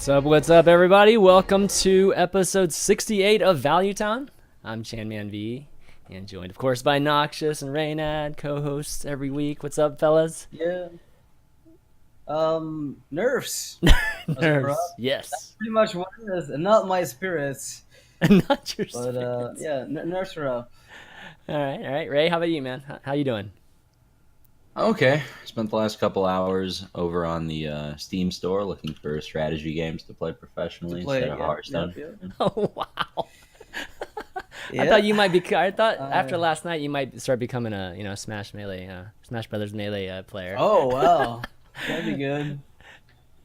What's up, everybody? Welcome to episode 68 of Value Town. I'm ChanManV, and joined, of course, by Noxious and Reynad, co-hosts every week. What's up, fellas? Yeah. Nerfs. Nerfs, yes. Pretty much what it is, and not my spirits. Not your But spirits. yeah, nerfs are up. All right. Ray, how about you, man? How you doing? Okay, spent the last couple hours over on the Steam store looking for strategy games to play professionally instead of Hearthstone. Oh, wow. Yeah. I thought you might be. I thought Uh, after last night you might start becoming a Smash Brothers Melee player. Oh wow, that'd be good.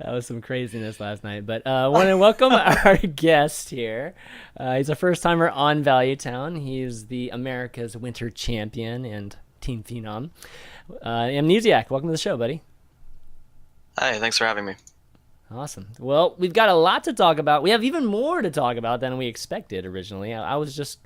That was some craziness last night. But I want to welcome our guest here. He's a first timer on Value Town. He's the America's Winter Champion and Team Phenom. Amnesiac, welcome to the show, buddy. Hi, thanks for having me. Awesome. Well, we've got a lot to talk about. We have even more to talk about than we expected originally. I was just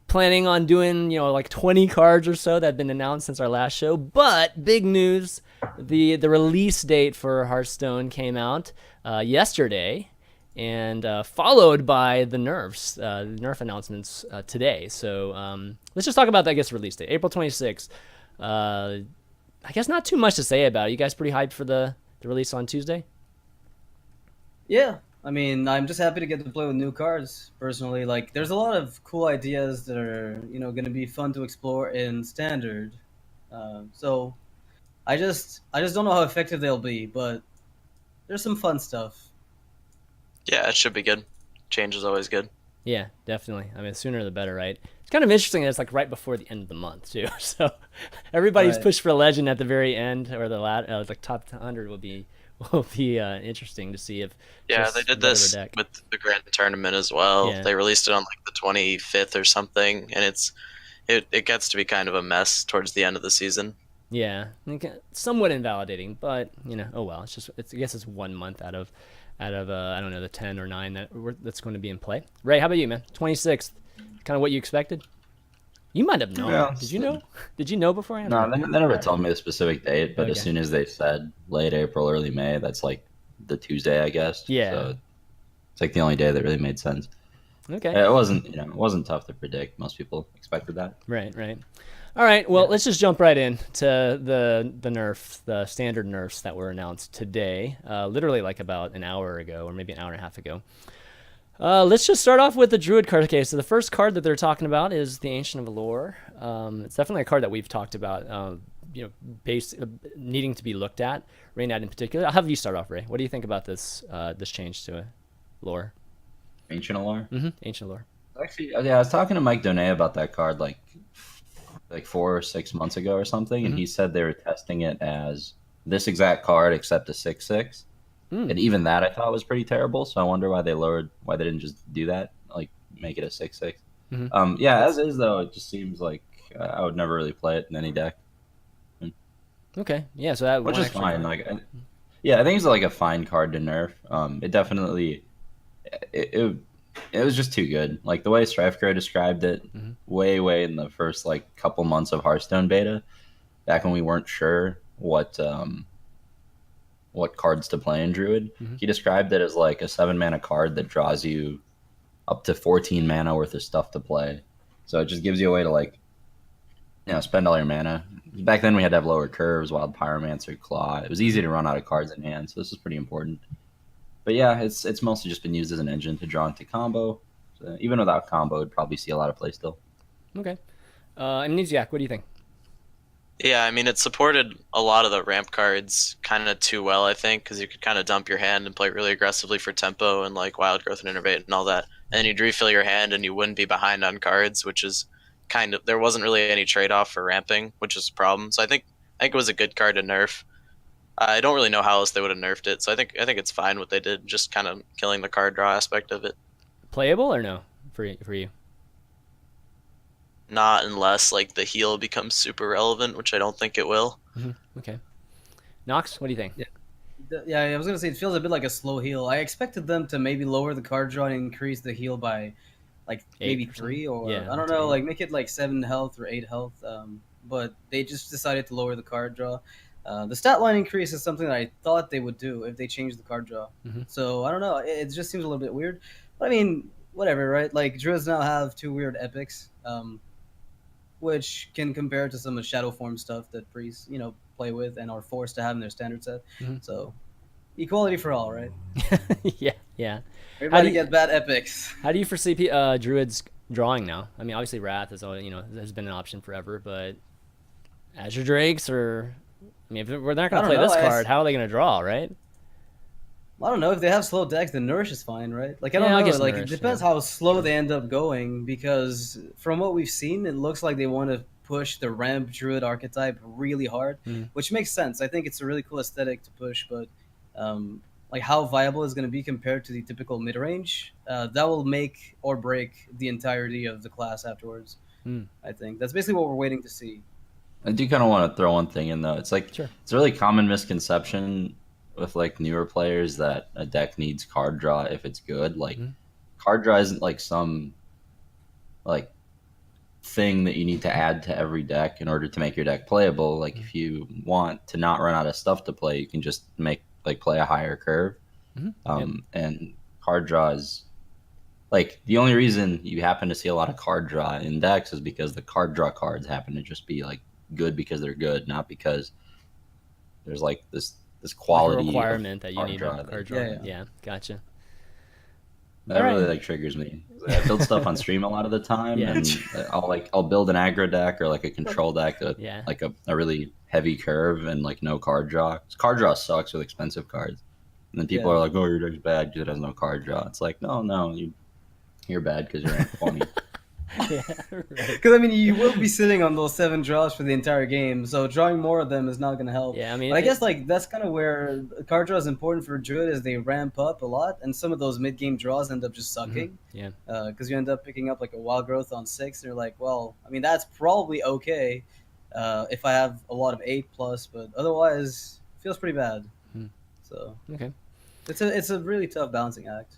planning on doing, like 20 cards or so that had been announced since our last show. But big news, the release date for Hearthstone came out yesterday, and followed by the Nerfs, Nerf announcements today. So let's just talk about, I guess, release date, April 26th. I guess not too much to say about it. You guys pretty hyped for the release on Tuesday? Yeah, I mean, I'm just happy to get to play with new cards. Personally, like, there's a lot of cool ideas that are going to be fun to explore in standard. So I just don't know how effective they'll be, but there's some fun stuff. Yeah, it should be good. Change is always good. Yeah, definitely. I mean, the sooner the better, right? It's kind of interesting that it's like right before the end of the month too. So everybody's Right. pushed for a legend at the very end, or the top 100 will be interesting to see if. Yeah, just they did whatever this deck. with the grand tournament as well. Yeah. They released it on like the 25th or something, and it gets to be kind of a mess towards the end of the season. Yeah, somewhat invalidating, but oh well. I guess it's 1 month out of I don't know, the 10 or 9 that's going to be in play. Ray, how about you, man? 26th, kind of what you expected. You might have known. Yeah, Did you know? Did you know beforehand? No, they never told me the specific date, but as Okay. soon as they said late April, early May, that's like the Tuesday, I guess. Yeah. So it's like the only day that really made sense. Okay. It wasn't tough to predict. Most people expected that. Right. All right, well, let's just jump right in to the nerf, the standard nerfs that were announced today, literally like about an hour ago, or maybe an hour and a half ago. Let's just start off with the Druid card case. So the first card that they're talking about is the Ancient of Allure. It's definitely a card that we've talked about, needing to be looked at. Reynad in particular. I'll have you start off, Ray. What do you think about this change to lore? Ancient Allure. Ancient Allure. Actually, yeah, I was talking to Mike Donay about that card like 4 or 6 months ago or something, and he said they were testing it as this exact card except a 6/6. And even that I thought was pretty terrible. So I wonder why they didn't just do that, like make it a 6/6. Yeah, as is though, it just seems like I would never really play it in any deck, Okay, yeah, so that which one is extra fine. card. Yeah, I think it's like a fine card to nerf. It definitely it was just too good. Like the way Strifecrow described it, way in the first like couple months of Hearthstone beta, back when we weren't sure what cards to play in Druid. He described it as like a 7-mana card that draws you up to 14 mana worth of stuff to play. So it just gives you a way to like, spend all your mana. Back then we had to have lower curves, Wild Pyromancer, Claw. It was easy to run out of cards in hand, so this is pretty important. But yeah, it's mostly just been used as an engine to draw into combo. So even without combo, it'd probably see a lot of play still. Okay. Amnesiac, what do you think? Yeah, I mean, it supported a lot of the ramp cards kind of too well, I think, because you could kind of dump your hand and play really aggressively for tempo and like Wild Growth and Innervate and all that. And then you'd refill your hand and you wouldn't be behind on cards, which is there wasn't really any trade-off for ramping, which is a problem. So I think it was a good card to nerf. I don't really know how else they would have nerfed it, so I think it's fine what they did, just kind of killing the card draw aspect of it. Playable or no for you? Not unless like the heal becomes super relevant, which I don't think it will. Okay. Nox, what do you think? Yeah, I was gonna say it feels a bit like a slow heal. I expected them to maybe lower the card draw and increase the heal by like maybe 8%. 3 or Yeah, I don't to know, 8. like make it like 7 health or 8 health. But they just decided to lower the card draw. The stat line increase is something that I thought they would do if they changed the card draw. Mm-hmm. So I don't know. It just seems a little bit weird. But I mean, whatever, right? Like druids now have 2 weird epics, which can compare to some of shadow form stuff that priests, play with and are forced to have in their standard set. Mm-hmm. So equality for all, right? yeah. Everybody get bad epics. How do you foresee druids drawing now? I mean, obviously Wrath is always, has been an option forever, but Azure Drakes I mean, if we're not going to play this card, how are they going to draw, right? I don't know. If they have slow decks, then Nourish is fine, right? Like, I don't know. Like, it depends how slow they end up going, because from what we've seen, it looks like they want to push the ramp druid archetype really hard, which makes sense. I think it's a really cool aesthetic to push, but like how viable is going to be compared to the typical mid-range, that will make or break the entirety of the class afterwards. I think that's basically what we're waiting to see. I do kind of want to throw one thing in, though. It's like, It's a really common misconception with like newer players that a deck needs card draw if it's good. Like card draw isn't like some like thing that you need to add to every deck in order to make your deck playable. Like if you want to not run out of stuff to play, you can just play a higher curve. And card draw is like the only reason you happen to see a lot of card draw in decks is because the card draw cards happen to just be like good because they're good, not because there's like this quality like a requirement that you need draw. A card draw. Yeah, gotcha. That really like triggers me. I build stuff on stream a lot of the time, and I'll build an aggro deck or like a control deck with like a really heavy curve and like no card draw. Card draw sucks with expensive cards, and then people are like, "Oh, your deck's bad because it has no card draw." It's like, no, you're bad because you're rank 20. Because I mean, you will be sitting on those 7 draws for the entire game, so drawing more of them is not going to help. Yeah, I mean, but I guess like that's kind of where card draw is important for Druid, is they ramp up a lot, and some of those mid-game draws end up just sucking. Because you end up picking up like a Wild Growth on 6, and you're like, well, I mean, that's probably okay if I have a lot of 8+, but otherwise, it feels pretty bad. So it's a really tough balancing act.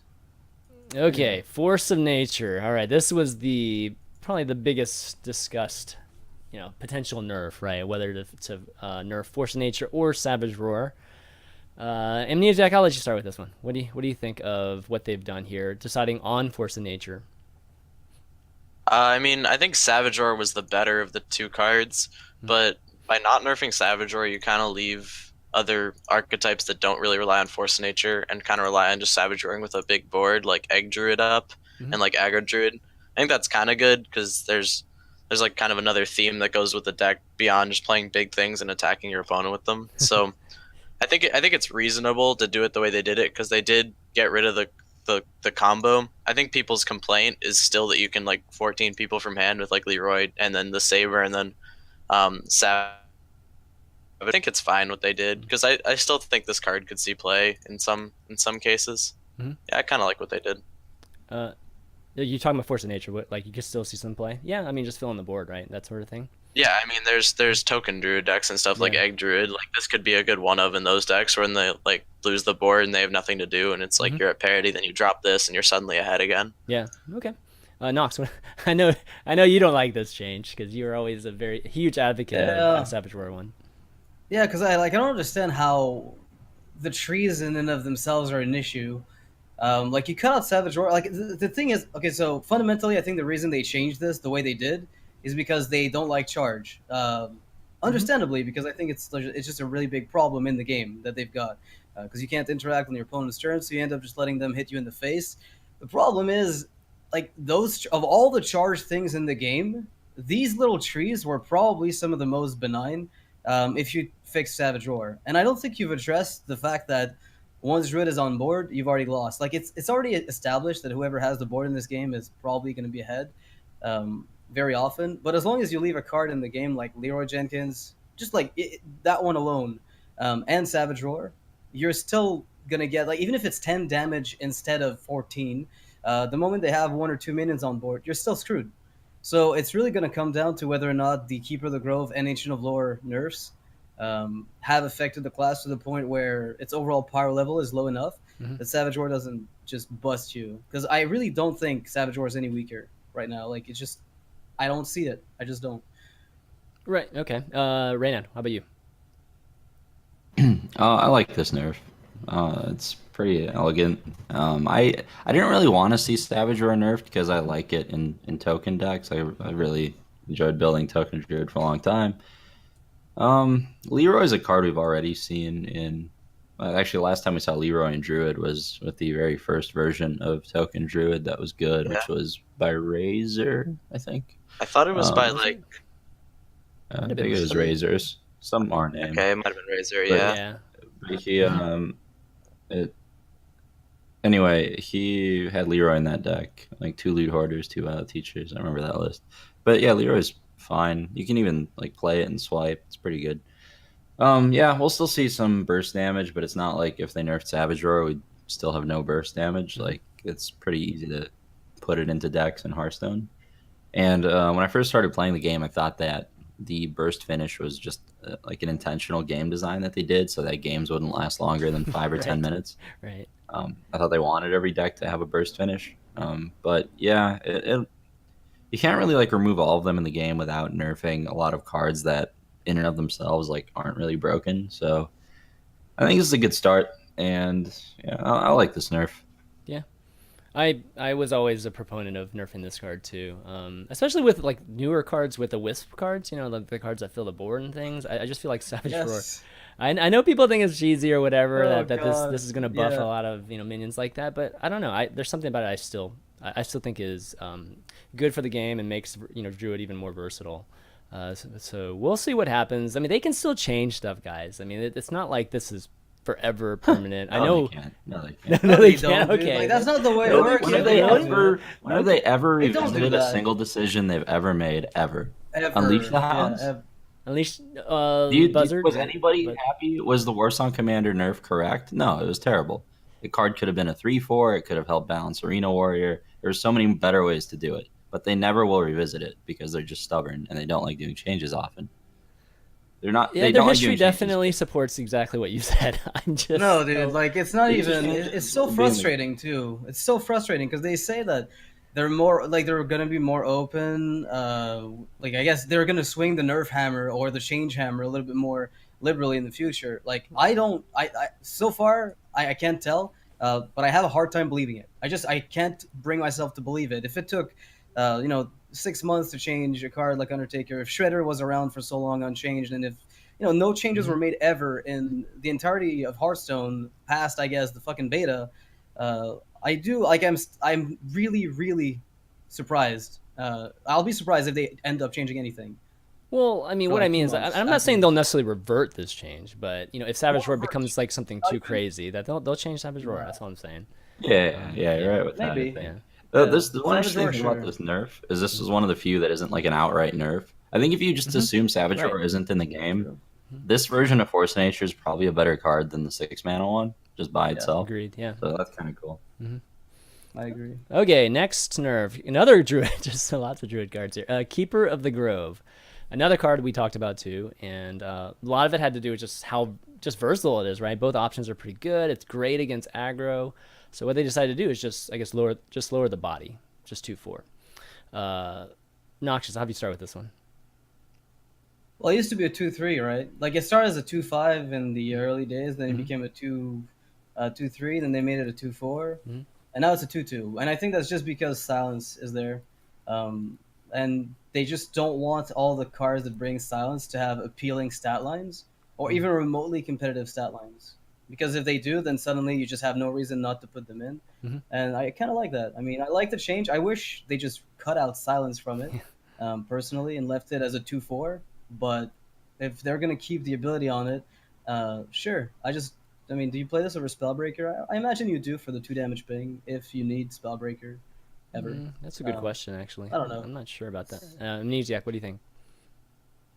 Okay, Force of Nature. All right, this was probably the biggest discussed, potential nerf, right? Whether to nerf Force of Nature or Savage Roar. Amnesiac, I'll let you start with this one. What do you think of what they've done here, deciding on Force of Nature? I mean, I think Savage Roar was the better of the 2 cards, but by not nerfing Savage Roar, you kind of leave other archetypes that don't really rely on Force of Nature and kind of rely on just Savage Roaring with a big board, like Egg Druid up and like Aggro Druid. I think that's kind of good because there's like kind of another theme that goes with the deck beyond just playing big things and attacking your opponent with them. So I think it's reasonable to do it the way they did it, because they did get rid of the combo. I think people's complaint is still that you can like 14 people from hand with like Leroy and then the Saber and then I think it's fine what they did, because I still think this card could see play in some cases. Yeah, I kind of like what they did. You talking about Force of Nature? What, like, you could still see some play? Yeah, I mean, just fill in the board, right? That sort of thing. Yeah, I mean, there's token druid decks and stuff like Egg Druid. Like, this could be a good one of in those decks when they like lose the board and they have nothing to do, and it's like you're at parity, then you drop this and you're suddenly ahead again. Yeah. Okay. Nox, I know you don't like this change because you're always a very huge advocate of Savage Roar 1. Yeah, because I don't understand how the trees in and of themselves are an issue. Like, you cut out Savage Roar. Like, the thing is, okay, so fundamentally, I think the reason they changed this the way they did is because they don't like charge. Understandably, because I think it's just a really big problem in the game that they've got. Because you can't interact on your opponent's turn, so you end up just letting them hit you in the face. The problem is, like, those of all the charge things in the game, these little trees were probably some of the most benign. If you fix Savage Roar. And I don't think you've addressed the fact that once Druid is on board, you've already lost. Like, it's already established that whoever has the board in this game is probably going to be ahead very often. But as long as you leave a card in the game like Leroy Jenkins, just like that one alone, and Savage Roar, you're still going to get, like, even if it's 10 damage instead of 14, the moment they have 1 or 2 minions on board, you're still screwed. So it's really going to come down to whether or not the Keeper of the Grove and Ancient of Lore nerfs have affected the class to the point where its overall power level is low enough that Savage Roar doesn't just bust you. Because I really don't think Savage Roar is any weaker right now. Like, it's just, I don't see it. I just don't. Right. Okay. Reynad, how about you? I like this nerf. It's pretty elegant. I didn't really want to see Savage Roar nerfed because I like it in token decks. I really enjoyed building token druid for a long time. Leroy is a card we've already seen in. Actually, last time we saw Leroy and Druid was with the very first version of Token Druid that was good, Yeah. which was by Razor, I think. I thought it was by Um, like I Might have think been it was Razors, some R name. okay, it might have been Razor. But, Yeah. Yeah. but he it, anyway, he had Leroy in that deck, like 2 Loot Hoarders, 2 Teachers. I remember that list. But yeah, Leroy's fine. You can even like play it and swipe. It's pretty good. Yeah, we'll still see some burst damage, but it's not like if they nerfed Savage Roar, we'd still have no burst damage. Like it's pretty easy to put it into decks in Hearthstone. And when I first started playing the game, I thought that the burst finish was just like an intentional game design that they did, so that games wouldn't last longer than 5 or 10 minutes. Right. I thought they wanted every deck to have a burst finish. But yeah, you can't really like remove all of them in the game without nerfing a lot of cards that in and of themselves like aren't really broken. So I think this is a good start, and yeah, I like this nerf. Yeah. I was always a proponent of nerfing this card too, especially with like newer cards with the Wisp cards, you know, the cards that fill the board and things. I just feel like Savage Roar. Yes. I know people think it's cheesy or whatever Oh, that God. this is gonna buff Yeah. a lot of minions like that, but I don't know. There's something about it I still think is good for the game and makes Druid even more versatile. So we'll see what happens. I mean, they can still change stuff, guys. I mean, it's not like this is forever permanent. I know. They can't. No, they can't. No, they They don't, can't. dude. Okay. Like, that's not the way it No, works. when You have they don't do ever? it. When have they ever They don't do revisited a that. single decision they've ever made ever? Ever. Unleash the Yeah, Hounds? Unleash Was Buzzard. anybody but- happy? Was the Warsong Commander nerf correct? No, it was terrible. The card could have been a 3/4. It could have helped balance Arena Warrior. There's so many better ways to do it, but they never will revisit it because they're just stubborn and they don't like doing changes often. They're not. Yeah, they their don't like history doing changes. definitely supports exactly what you said. I'm just No, dude, like it's not They just even. changed It's so being- frustrating too. It's so frustrating because they say that they're more like they're gonna be more open. Like I guess they're gonna swing the nerf hammer or the change hammer a little bit more liberally in the future. Like I don't. I so far I can't tell. But I have a hard time believing it. I can't bring myself to believe it. If it took, 6 months to change a card like Undertaker, if Shredder was around for so long unchanged, and if no changes were made ever in the entirety of Hearthstone past, I guess, the fucking beta, I do like I'm really really surprised. I'll be surprised if they end up changing anything. Well, I mean, For what like I mean 2 is, months I'm not saying afterwards. they'll necessarily revert this change, but if Savage Roar Well, becomes like something too I- crazy, that they'll change Savage Roar. That's all I'm saying. Yeah, you're right with Maybe. that. Yeah. This the one Savage interesting Roar, thing sure. about this nerf is this is one of the few that isn't like an outright nerf. I think if you just assume Savage Right. Roar isn't in the game, this version of Force Nature is probably a better card than the 6-mana one, just by itself. Agreed. Yeah. So that's kind of cool. I agree. Okay, next nerf. Another Druid. Just lots of Druid cards here. Keeper of the Grove. Another card we talked about too, and a lot of it had to do with just how versatile it is, right? Both options are pretty good. It's great against aggro. So what they decided to do is just lower the body, just 2/4. Noxious, how do you start with this one? Well, it used to be a 2-3, right? Like it started as a 2-5 in the early days, then it became a 2-3, then they made it a 2-4, Mhm. and now it's a 2-2. And I think that's just because silence is there, and they just don't want all the cards that bring silence to have appealing stat lines or even remotely competitive stat lines. Because if they do, then suddenly you just have no reason not to put them in, Mhm. and I kind of like that. I mean, I like the change. I wish they just cut out silence from it, personally, and left it as a 2-4. But if they're gonna keep the ability on it, sure. I mean, do you play this over Spellbreaker? I imagine you do for the 2 damage ping if you need Spellbreaker ever. That's a good question, actually. I don't know. I'm not sure about that. Amnesiac, what do you think?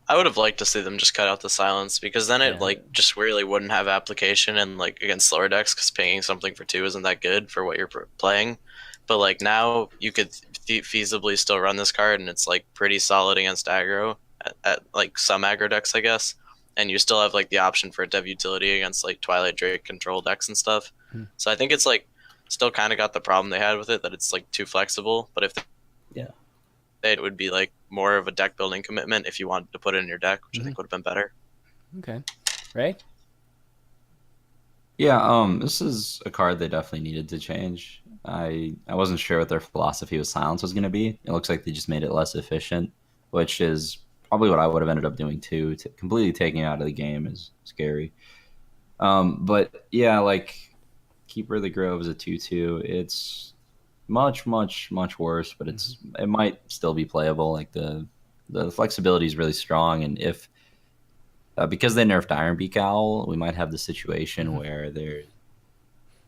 I would have liked to see them just cut out the silence because then it Yeah. like just really wouldn't have application and like against slower decks because pinging something for 2 isn't that good for what you're playing. But like now you could feasibly still run this card and it's like pretty solid against aggro at like some aggro decks, I guess. And you still have like the option for dev utility against like Twilight Drake control decks and stuff. So I think it's like still kind of got the problem they had with it that it's like too flexible. But if Yeah. it would be like more of a deck building commitment if you wanted to put it in your deck, which I think would have been better. Okay. Ray? Yeah, this is a card they definitely needed to change. I wasn't sure what their philosophy with silence was going to be. It looks like they just made it less efficient, which is probably what I would have ended up doing too. Completely taking it out of the game is scary. But yeah, like Keeper of the Grove is a 2/2. It's much, much, much worse, but it might still be playable. Like the flexibility is really strong, and if because they nerfed Iron Beak Owl, we might have the situation where there's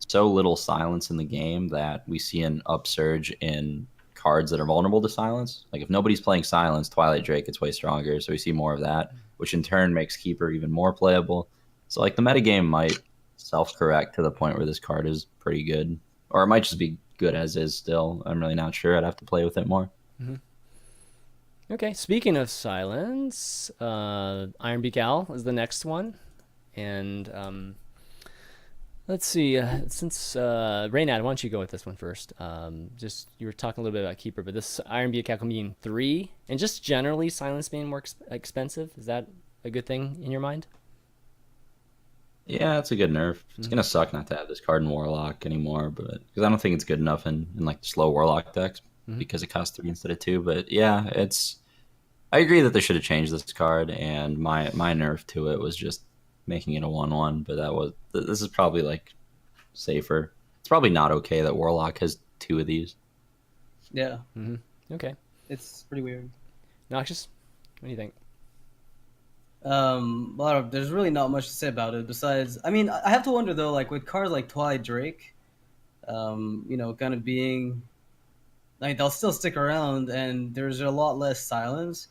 so little silence in the game that we see an upsurge in cards that are vulnerable to silence. Like if nobody's playing silence, Twilight Drake gets way stronger, so we see more of that, which in turn makes Keeper even more playable. So like the metagame might self-correct to the point where this card is pretty good, or it might just be good as is still. I'm really not sure. I'd have to play with it more. Okay, speaking of silence, Iron Beak Owl is the next one. And let's see, since Reynad, why don't you go with this one first? Just you were talking a little bit about Keeper, but this Iron Beak Owl being 3, and just generally silence being more expensive. Is that a good thing in your mind? Yeah, it's a good nerf. It's gonna suck not to have this card in Warlock anymore, but because I don't think it's good enough in like the slow Warlock decks because it costs 3 instead of 2. But yeah, it's. I agree that they should have changed this card, and my nerf to it was just making it a 1/1. But this is probably like safer. It's probably not okay that Warlock has 2 of these. Yeah, Okay. it's pretty weird. Noxious, what do you think? There's really not much to say about it besides, I mean, I have to wonder though, like with cards like Twilight Drake, kind of being like they'll still stick around, and there's a lot less silence.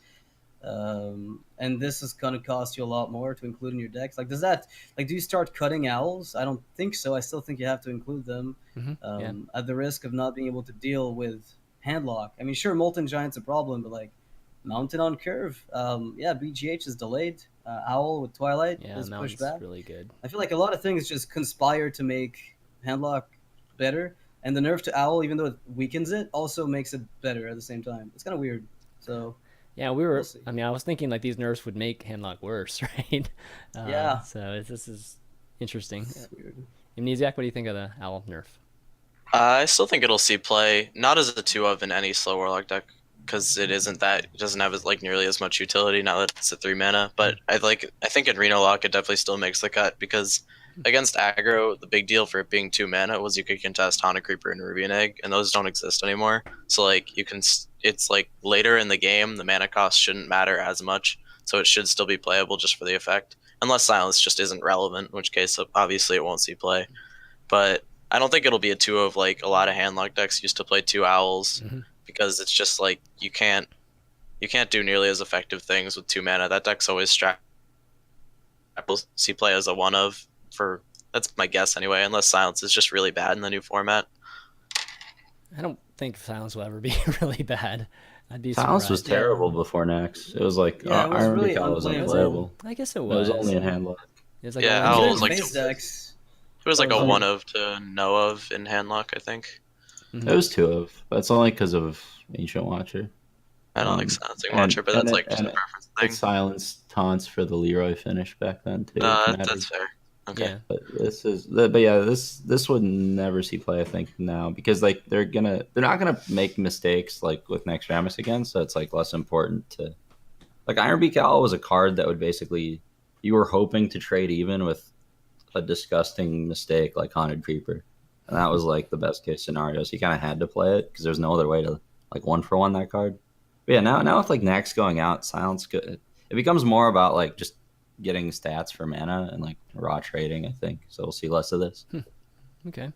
And this is gonna cost you a lot more to include in your decks. Like, do you start cutting owls? I don't think so. I still think you have to include them, Yeah. at the risk of not being able to deal with handlock. I mean, sure, Molten Giant's a problem, but like Mountain on Curve, yeah, BGH is delayed. Owl with Twilight Yeah, is pushed Mountain's back. really good. I feel like a lot of things just conspire to make handlock better, and the nerf to Owl, even though it weakens it, also makes it better at the same time. It's kind of weird. So Yeah, we'll see. I was thinking like these nerfs would make Handlock worse, right? Yeah. So this is interesting. It's weird. Amnesiac, what do you think of the Owl nerf? I still think it'll see play, not as a 2 of in any slow Warlock deck, because it doesn't have as like nearly as much utility now that it's a 3 mana. But I think in Reno Lock it definitely still makes the cut, because against aggro, the big deal for it being 2 mana was you could contest Haunted Creeper and Rubian Egg, and those don't exist anymore. So like it's like later in the game, the mana cost shouldn't matter as much, so it should still be playable just for the effect, unless silence just isn't relevant, in which case obviously it won't see play. But I don't think it'll be a 2 of like a lot of handlock decks used to play 2 owls, because it's just like you can't do nearly as effective things with 2 mana. That deck's always will see play as a 1 of, for that's my guess anyway, unless silence is just really bad in the new format. I don't think silence will ever be really bad. I'd be Silence was surprised. terrible before next. It was like Yeah, it was Iron really Beak Owl was unplayable. unplayable. I guess it It was. was only in handlock. It was like Yeah, a- Owl Even was like base decks. It was like a Oh, 1 of to no of in handlock, I think. It was 2 of, but it's only because of Ancient Watcher. I don't Um, like Silencing Watcher, but and that's it- like just a and preference It thing. silenced taunts for the Leroy finish back then too. which mattered. That's fair. Okay. Yeah. This would never see play, I think, now, because like they're not gonna make mistakes like with next Rammus again, so it's like less important to like Iron Beak Owl was a card that would basically you were hoping to trade even with a disgusting mistake like Haunted Creeper, and that was like the best case scenario. So you kind of had to play it because there's no other way to like 1-for-1 that card. But yeah, now with like Nax going out, Silence good. It becomes more about like just getting stats for mana and like raw trading, I think. So we'll see less of this. Okay.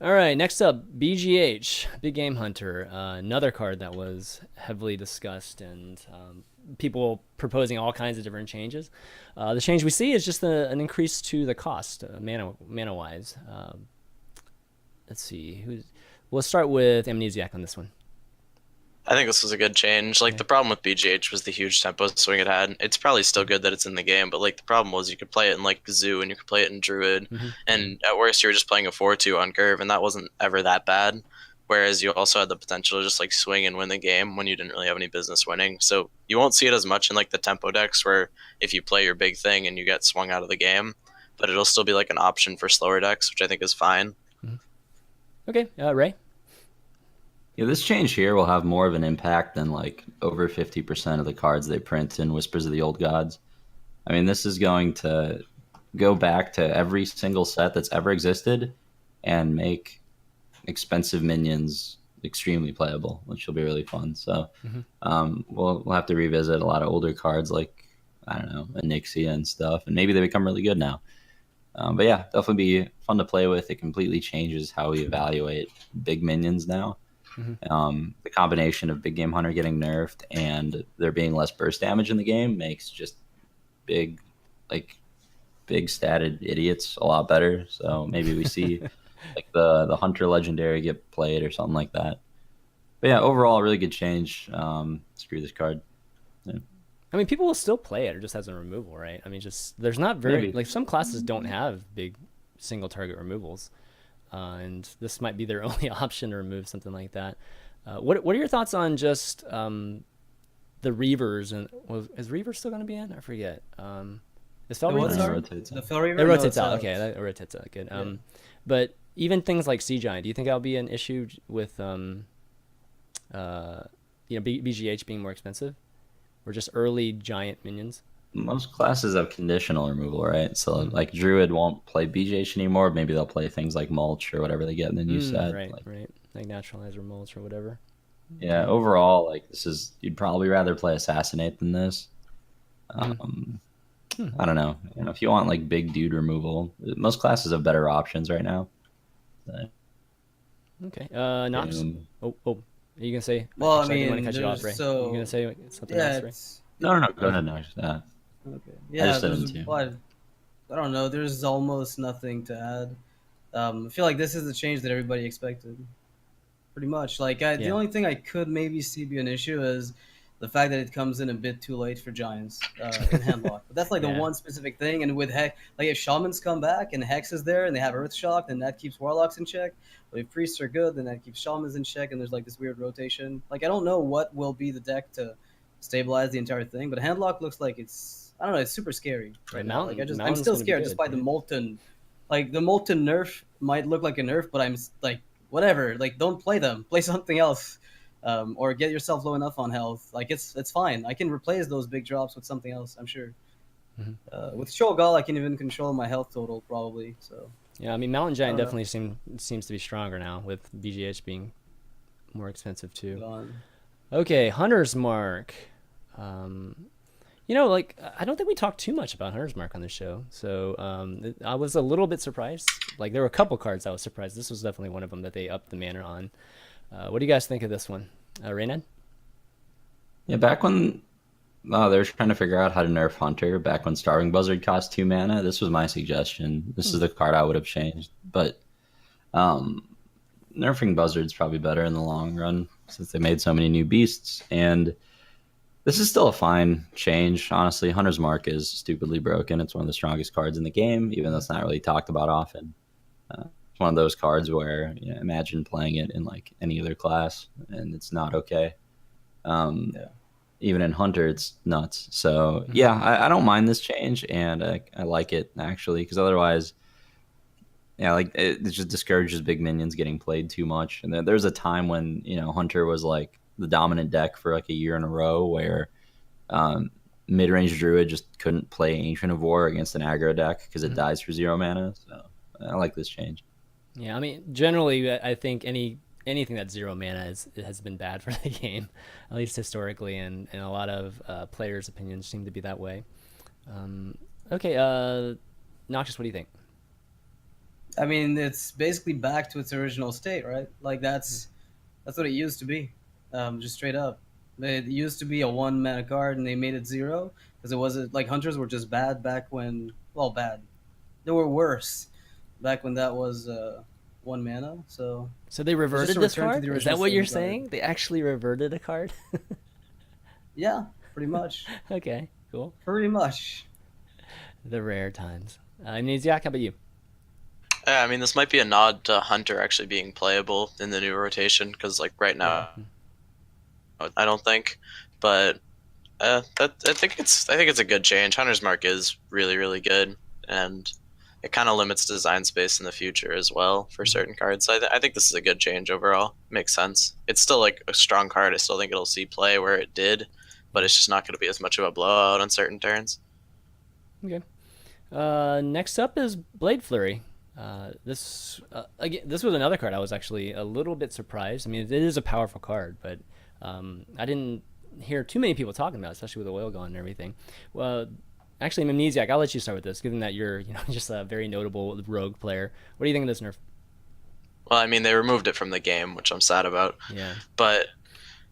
All right. Next up, BGH, Big Game Hunter. Another card that was heavily discussed and people proposing all kinds of different changes. The change we see is just an increase to the cost, mana wise. Let's see. We'll start with Amnesiac on this one. I think this was a good change. Like, the problem with BGH was the huge tempo swing it had. It's probably still good that it's in the game, but like the problem was you could play it in like Zoo and you could play it in Druid, and at worst you were just playing a 4/2 on curve, and that wasn't ever that bad. Whereas you also had the potential to just like swing and win the game when you didn't really have any business winning. So you won't see it as much in like the tempo decks where if you play your big thing and you get swung out of the game. but it'll still be like an option for slower decks, which I think is fine. Okay, Ray. Yeah, this change here will have more of an impact than like over 50% of the cards they print in Whispers of the Old Gods. I mean, this is going to go back to every single set that's ever existed and make expensive minions extremely playable, which will be really fun. So we'll have to revisit a lot of older cards like, I don't know, Anixia and stuff, and maybe they become really good now. But yeah, definitely be fun to play with. It completely changes how we evaluate big minions now. The combination of Big Game Hunter getting nerfed and there being less burst damage in the game makes just big, like big statted idiots a lot better. So maybe we see like the Hunter Legendary get played or something like that. But yeah, overall, really good change. Screw this card. Yeah. I mean, people will still play it. It just has a removal, right? I mean, just there's not very Maybe. like some classes don't have big single target removals, and this might be their only option to remove something like that. What are your thoughts on just the Reavers and is Reaver still going to be in? I forget. Is Fel The what, Reaver? sorry? rotates The out. Fel Reaver? It No, rotates it's out. out. Okay, that rotates out. Good. Yeah. But even things like Sea Giant, do you think that'll be an issue with BGH being more expensive, or just early giant minions? Most classes have conditional removal, right? So like Druid won't play BJH anymore. Maybe they'll play things like Mulch or whatever they get in the new set. Right, Like, right. Like Naturalizer, Mulch, or whatever. yeah, overall, like you'd probably rather play Assassinate than this. I don't know. If you want like big dude removal, most classes have better options right now. Okay. Nox. Doom. Oh. Are you gonna say? Well, I Actually, didn't want to mean, cut you off, there's Ray. You gonna say something yeah, else, Ray? it's No. Go ahead, no. okay. I Yeah, just said there's them too. what I don't know. There's almost nothing to add. I feel like this is the change that everybody expected. Pretty much. Like the Yeah. only thing I could maybe see be an issue is the fact that it comes in a bit too late for giants in Handlock. But that's like Yeah. the one specific thing. And with Hex, like if Shamans come back and Hex is there and they have Earth Shock, then that keeps Warlocks in check. But if Priests are good, then that keeps Shamans in check. And there's like this weird rotation. Like I don't know what will be the deck to stabilize the entire thing, but Handlock looks like I don't know. It's super scary right now. Like I'm Mountain's still gonna be scared good, despite the yeah. Molten. Like the Molten nerf might look like a nerf, but I'm like whatever. Like don't play them. Play something else. Or get yourself low enough on health. Like it's fine. I can replace those big drops with something else. I'm sure. With Shogal, I can even control my health total probably. So Yeah, I mean, Mountain Giant I don't know. definitely seems to be stronger now with BGH being more expensive too. gone. Okay, Hunter's Mark. Like I don't think we talked too much about Hunter's Mark on the show, so I was a little bit surprised. Like there were a couple cards I was surprised. This was definitely one of them that they upped the mana on. What do you guys think of this one, Reynad? Yeah, back when they were trying to figure out how to nerf Hunter, back when Starving Buzzard cost 2 mana, this was my suggestion. This is the card I would have changed. But nerfing Buzzard's probably better in the long run since they made so many new beasts. And this is still a fine change. Honestly, Hunter's Mark is stupidly broken. It's one of the strongest cards in the game, even though it's not really talked about often. It's one of those cards where imagine playing it in like any other class and it's not okay. Even in Hunter, it's nuts. So yeah, I don't mind this change, and I like it actually, because otherwise, like it just discourages big minions getting played too much. And there's a time when Hunter was like the dominant deck for like a year in a row, where mid-range Druid just couldn't play Ancient of War against an aggro deck because it dies for 0 mana. So I like this change. Yeah, I mean, generally, I think anything that's 0 mana has been bad for the game, at least historically, and a lot of players' opinions seem to be that way. Okay, Noxious, what do you think? I mean, it's basically back to its original state, right? Like that's what it used to be, just straight up. It used to be a 1 mana card, and they made it 0 because it wasn't like Hunters were just bad back when. Well, bad. They were worse back when that was 1 mana. So they reverted a this return to card? the Is original that what state you're of the card. saying? They actually reverted a card? yeah, pretty much. Okay, cool. Pretty much. The rare times. Amnesiac, how about you? Yeah, I mean, this might be a nod to Hunter actually being playable in the new rotation, because like right now, I don't think, but I think it's a good change. Hunter's Mark is really, really good, and it kind of limits design space in the future as well for certain cards. So I think this is a good change overall. Makes sense. It's still like a strong card. I still think it'll see play where it did, but it's just not going to be as much of a blowout on certain turns. Okay. Next up is Blade Flurry. Again, this was another card I was actually a little bit surprised. I mean, it is a powerful card, but I didn't hear too many people talking about it, especially with the oil gun and everything. Well, actually, Amnesiac, I'll let you start with this, given that you're just a very notable rogue player. What do you think of this nerf? Well, I mean, they removed it from the game, which I'm sad about. Yeah. But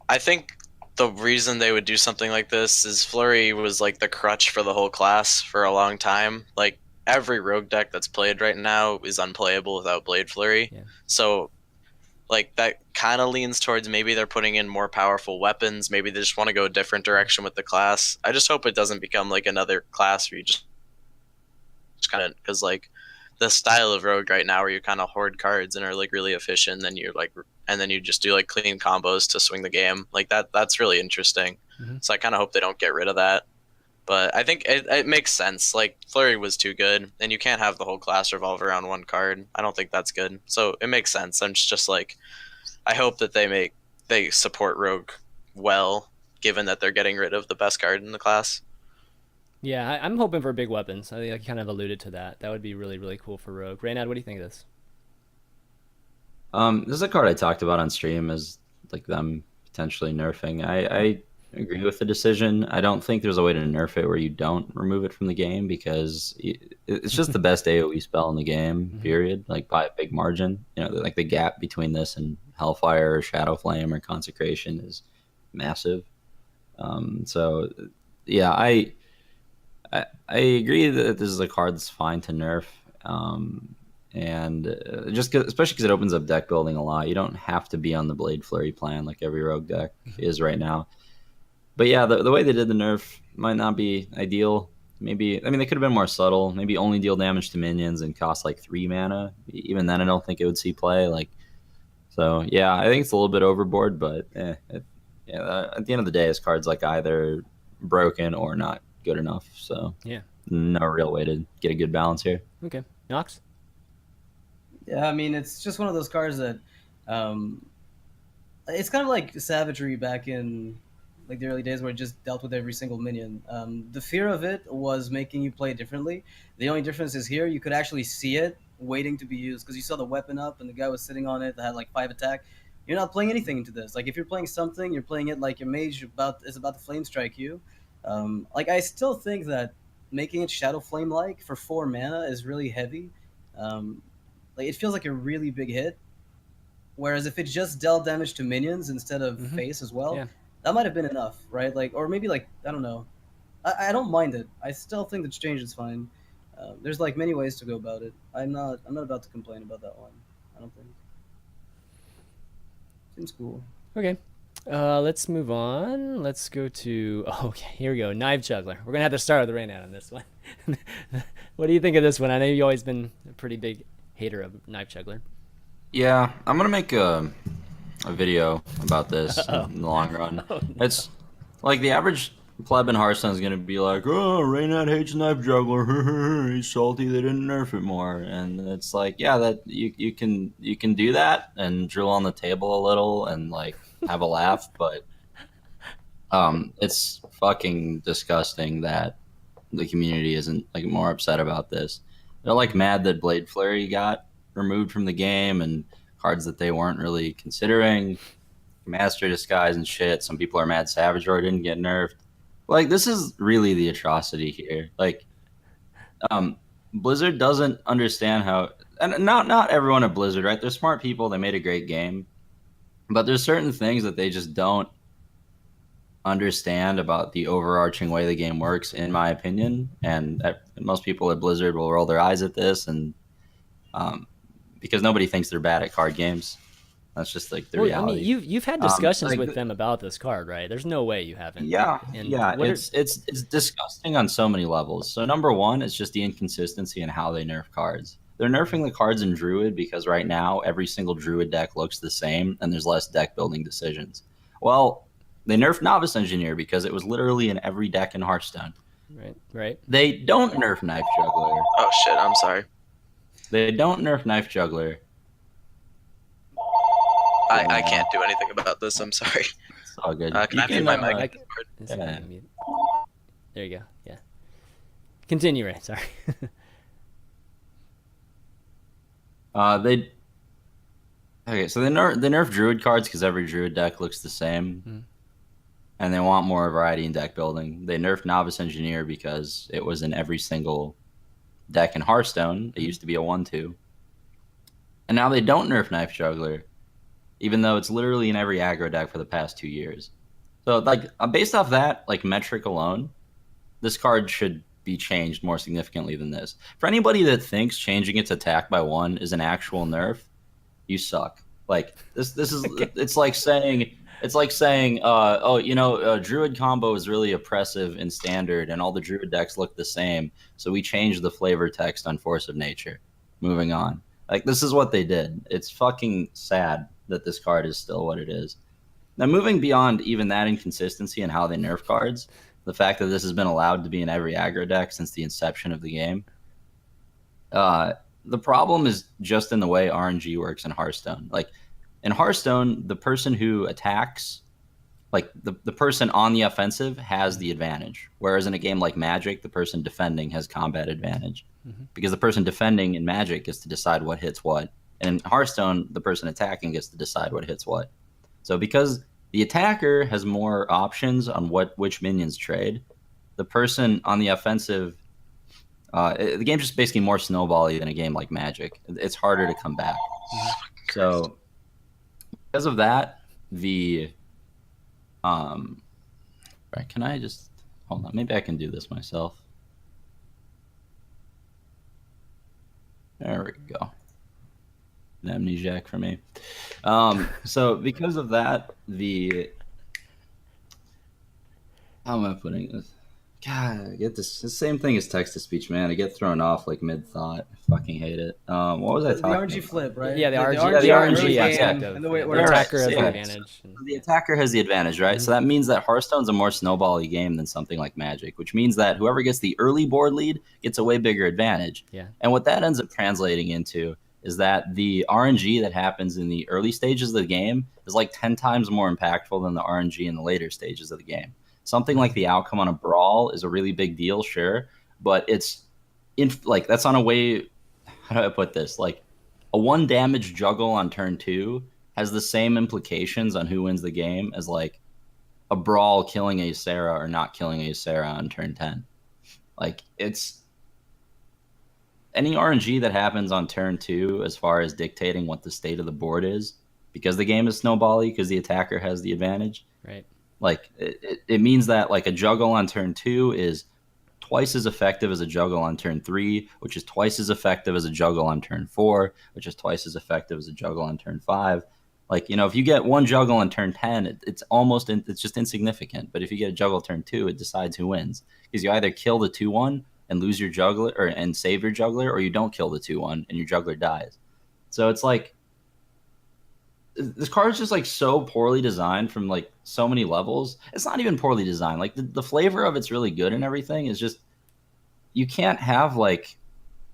I think the reason they would do something like this is Flurry was like the crutch for the whole class for a long time. Like every rogue deck that's played right now is unplayable without Blade Flurry. Yeah. So like that kind of leans towards maybe they're putting in more powerful weapons. Maybe they just want to go a different direction with the class. I just hope it doesn't become like another class where you just kind of, because like the style of rogue right now where you kind of hoard cards and are like really efficient, then you're like, and then you just do like clean combos to swing the game like that's really interesting. So I kind of hope they don't get rid of that, but I think it makes sense. Like Flurry was too good and you can't have the whole class revolve around one card. I don't think that's good, so it makes sense. I'm just like, I hope that they support rogue well, given that they're getting rid of the best card in the class. Yeah, I'm hoping for big weapons. I think I kind of alluded to that. That would be really, really cool for Rogue. Reynad, what do you think of this? This is a card I talked about on stream as like them potentially nerfing. I agree with the decision. I don't think there's a way to nerf it where you don't remove it from the game, because it's just the best AoE spell in the game, period. Like by a big margin. Like the gap between this and Hellfire or Shadow Flame or Consecration is massive. So yeah, I agree that this is a card that's fine to nerf, and especially because it opens up deck building a lot. You don't have to be on the Blade Flurry plan like every rogue deck is right now. But yeah, the way they did the nerf might not be ideal. Maybe, I mean, they could have been more subtle. Maybe only deal damage to minions and cost like 3 mana. Even then, I don't think it would see play. So yeah, I think it's a little bit overboard. But at the end of the day, this card's like either broken or not good enough. So yeah, no real way to get a good balance here. Okay, Nox. Yeah, I mean, it's just one of those cards that, it's kind of like Savagery back in like the early days where it just dealt with every single minion. The fear of it was making you play differently. The only difference is here you could actually see it waiting to be used, because you saw the weapon up and the guy was sitting on it that had like 5 attack. You're not playing anything into this. Like if you're playing something, you're playing it like your mage is about to flame strike you. Like I still think that making it Shadow Flame like for 4 mana is really heavy. Like it feels like a really big hit. Whereas if it just dealt damage to minions instead of face as well, that might have been enough, right? Like, or maybe like, I don't know. I don't mind it. I still think the change is fine. There's like many ways to go about it. I'm not about to complain about that one. I don't think. Seems cool. Okay. Let's move on. Let's go to... okay, here we go. Knife Juggler. We're going to have to start with Reynad on this one. What do you think of this one? I know you've always been a pretty big hater of Knife Juggler. Yeah, I'm going to make a video about this in the long run. Oh, no. It's like the average pleb in Hearthstone is going to be like, oh, Reynad hates Knife Juggler. He's salty they didn't nerf it more. And it's like, yeah, that you can do that and drill on the table a little and like have a laugh, but it's fucking disgusting that the community isn't like more upset about this. They're like mad that Blade Flurry got removed from the game and cards that they weren't really considering, Master Disguise and shit. Some people are mad Savage Roar didn't get nerfed. Like this is really the atrocity here. Like Blizzard doesn't understand how, and not everyone at Blizzard, right? They're smart people, they made a great game. But there's certain things that they just don't understand about the overarching way the game works, in my opinion. And most people at Blizzard will roll their eyes at this, and because nobody thinks they're bad at card games. That's just like the reality. I mean, you've had discussions with them about this card, right? There's no way you haven't. Yeah, it's disgusting on so many levels. So number one, it's just the inconsistency in how they nerf cards. They're nerfing the cards in Druid because right now every single Druid deck looks the same and there's less deck building decisions. Well, they nerfed Novice Engineer because it was literally in every deck in Hearthstone. Right. They don't nerf Knife Juggler. Oh shit, I'm sorry. They don't nerf Knife Juggler. I can't do anything about this. I'm sorry. It's all good. Can I mute my mic? Yeah. There you go. Yeah. Continue, Ray. Sorry. So they nerf Druid cards because every Druid deck looks the same, and they want more variety in deck building. They nerfed Novice Engineer because it was in every single deck in Hearthstone. It used to be a 1/2, and now they don't nerf Knife Juggler, even though it's literally in every aggro deck for the past 2 years. So like based off that like metric alone, this card should be changed more significantly than this. For anybody that thinks changing its attack by 1 is an actual nerf, you suck. Like this is okay. It's like saying Druid combo is really oppressive in Standard and all the Druid decks look the same, so we changed the flavor text on Force of Nature. Moving on. Like this is what they did. It's fucking sad that this card is still what it is. Now moving beyond even that inconsistency and how they nerf cards, the fact that this has been allowed to be in every aggro deck since the inception of the game, the problem is just in the way RNG works in Hearthstone. Like in Hearthstone, the person who attacks, like the person on the offensive has the advantage. Whereas in a game like Magic, the person defending has combat advantage. Because the person defending in Magic gets to decide what hits what. And in Hearthstone, the person attacking gets to decide what hits what. So because the attacker has more options on which minions trade, the person on the offensive, the game's just basically more snowbally than a game like Magic. It's harder to come back. So because of that, right, can I just hold on? Maybe I can do this myself. There we go. An Amnesiac for me. So because of that, how am I putting this? God, I get this. The same thing as text to speech, man. I get thrown off like mid thought. I fucking hate it. What was I talking about? The RNG flip, right? Yeah, the RNG aspect of and the way it the works. attacker has the Yeah. advantage. The attacker has the advantage, right? So that means that Hearthstone's a more snowbally game than something like Magic, which means that whoever gets the early board lead gets a way bigger advantage. Yeah. And what that ends up translating into is that the RNG that happens in the early stages of the game is like 10 times more impactful than the RNG in the later stages of the game. Something like the outcome on a brawl is a really big deal, sure, but it's that's on a way. How do I put this? Like a 1 damage juggle on turn 2 has the same implications on who wins the game as like a brawl killing a Sarah or not killing a Sarah on turn 10. Like it's any RNG that happens on turn 2 as far as dictating what the state of the board is, because the game is snowbally because the attacker has the advantage. Right. Like it means that like a juggle on turn 2 is twice as effective as a juggle on turn 3, which is twice as effective as a juggle on turn 4, which is twice as effective as a juggle on turn 5. Like, if you get one juggle on turn 10, it's just insignificant. But if you get a juggle turn 2, it decides who wins, because you either kill the 2/1 and lose your juggler and save your juggler, or you don't kill the 2/1 and your juggler dies. So it's like this card is just like so poorly designed from like so many levels. It's not even poorly designed. Like the flavor of it's really good and everything. Is just you can't have like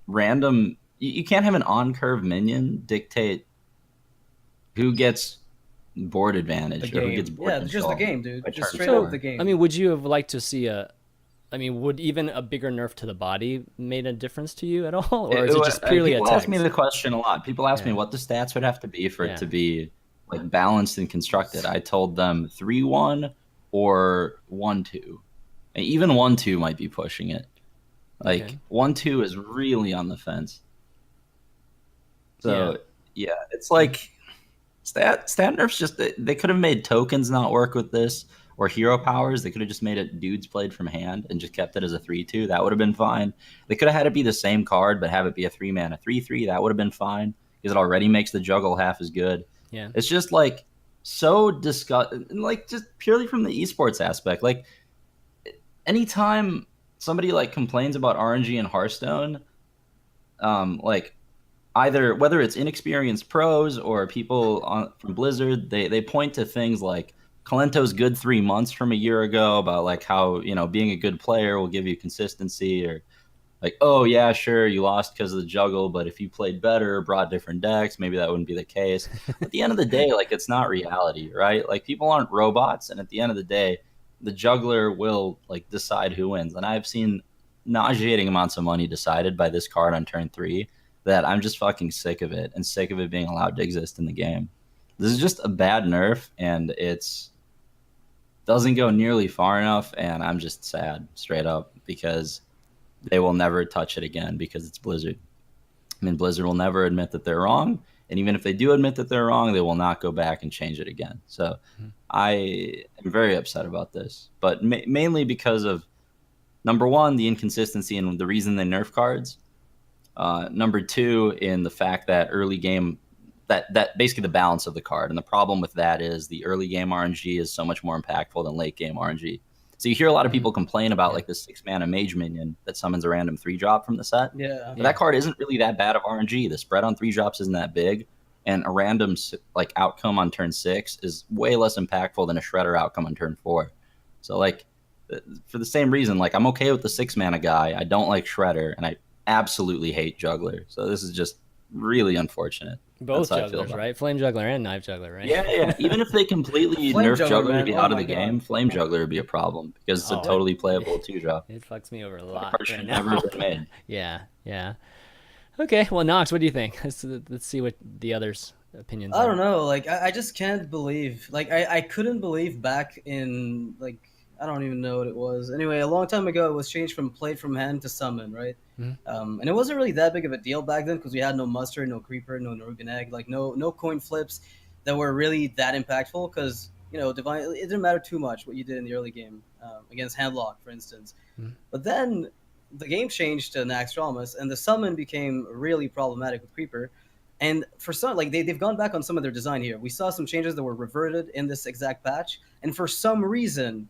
random. You can't have an on-curve minion dictate who gets board advantage or who gets board control. Just the game, dude. Just straight So, up the game. I mean, would you have liked to see would even a bigger nerf to the body made a difference to you at all? Or is it just purely people attacks? ask me the question a lot. People ask me what the stats would have to be for it to be like balanced and constructed. I told them 3-1 or 1-2. And even 1-2 might be pushing it. Like 1-2 is really on the fence. So yeah it's like stat nerfs just they could have made tokens not work with this, or hero powers. They could have just made it dudes played from hand and just kept it as a 3-2. That would have been fine. They could have had it be the same card but have it be a 3-mana 3/3. That would have been fine, because it already makes the juggle half as good. Yeah, it's just like so like just purely from the esports aspect. Like anytime somebody like complains about RNG in Hearthstone, like either whether it's inexperienced pros or people from Blizzard, they point to things like Kalento's good 3 months from a year ago about like how being a good player will give you consistency, or like, oh yeah, sure, you lost because of the juggle, but if you played better, brought different decks, maybe that wouldn't be the case. At the end of the day, like, it's not reality, right? Like, people aren't robots, and at the end of the day, the juggler will like decide who wins. And I've seen nauseating amounts of money decided by this card on turn 3 that I'm just fucking sick of it and sick of it being allowed to exist in the game. This is just a bad nerf, and it's doesn't go nearly far enough, and I'm just sad straight up because they will never touch it again because it's Blizzard. I mean, Blizzard will never admit that they're wrong, and even if they do admit that they're wrong, they will not go back and change it again. So I am very upset about this, but mainly because of, number one, the inconsistency and the reason they nerf cards. Number two, in the fact that early game, that basically the balance of the card. And the problem with that is the early game RNG is so much more impactful than late game RNG. So you hear a lot of people complain about like the 6-mana mage minion that summons a random 3-drop from the set. Yeah. But that card isn't really that bad of RNG. The spread on 3-drops isn't that big, and a random like outcome on turn 6 is way less impactful than a shredder outcome on turn 4. So like, for the same reason, like, I'm okay with the 6-mana guy. I don't like shredder, and I absolutely hate juggler. So this is just really unfortunate. Both That's how I feel jugglers, about it. right? Flame juggler and knife juggler, right? Yeah. Even if they completely Flame nerf Juggler, juggler to man. be Oh out of my the God. game, flame juggler would be a problem because it's a Oh. totally playable 2-drop. It fucks me over a That lot card should right never now. have been made. Yeah. Okay, well, Nox, what do you think? Let's see what the others' opinions are. I don't know. Like, I just can't believe. Like, I couldn't believe back in, like, I don't even know what it was. Anyway, a long time ago, it was changed from play from hand to summon, right? And it wasn't really that big of a deal back then because we had no Mustard, no Creeper, no Nerubian Egg, like no coin flips that were really that impactful because, you know, Divine, it didn't matter too much what you did in the early game against Handlock, for instance. But then the game changed to Naxxramas, and the summon became really problematic with Creeper. And for some, like, they've gone back on some of their design here. We saw some changes that were reverted in this exact patch, and for some reason,